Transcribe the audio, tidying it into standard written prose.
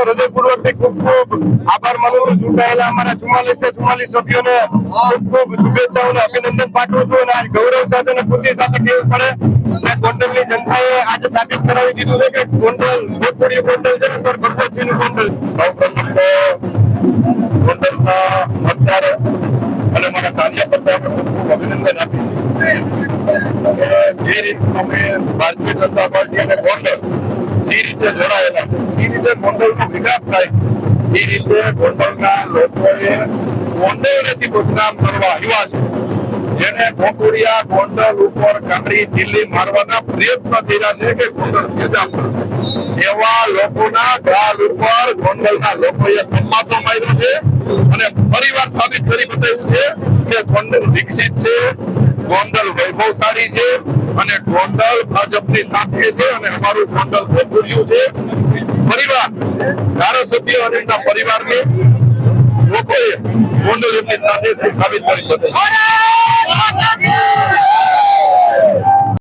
હૃદયપૂર્વક ખૂબ ખૂબ આભાર માનું છું। ચૂંટાયેલા અમારા 44 સભ્યોને ખૂબ ખૂબ શુભેચ્છાઓ અને અભિનંદન પાઠવું છું। અને આજ ગૌરવ સાથે અને ખુશી સાથે કહેવું પડે કે ગોંડલની જનતાએ આજે સાબિત કરાવી દીધું છે કે ગોંડલ ભોજપુરી ગોંડલ છે સર ભગવતસિંહનું ગોંડલ। સૌપ્રથમ તો ગોંડલના મતદાર અને મારા કાર્યકર્તાઓને ખૂબ ખૂબ અભિનંદન આપીશ કે જે રીતે અમે ભારતીય જનતા પાર્ટી અને ગોંડલ જે રીતે જોડાયેલા છે, જે રીતે ગોંડલનો વિકાસ થાય એ રીતે ગોંડલના લોકોએ ગોંડલથી બદનામ કરવા આવ્યા છે, જેને કોકુડિયા ગોંડલ ઉપર કાંકરી દિલ્હી મારવાના પ્રયત્ન કર્યા છે કે ગોંડલ તેજાબ કરશે, એવા લોકોના ગાલ ઉપર ગોંડલના લોકોએ કમાતો માર્યો છે અને ફરીવાર સાબિત કરી બતાવ્યું છે કે ગોંડલ વિકસિત છે, ગોંડલ વૈભવશાળી છે અને ગોંડલ ભાજપની સાથે છે અને અમારું ગોંડલ ભોગવ્યું છે। પરિવાર ધારાસભ્ય અને એમના પરિવારની લોકોએ ગોંડલ એમની સાથે સાબિત કરી બતાવ્યું।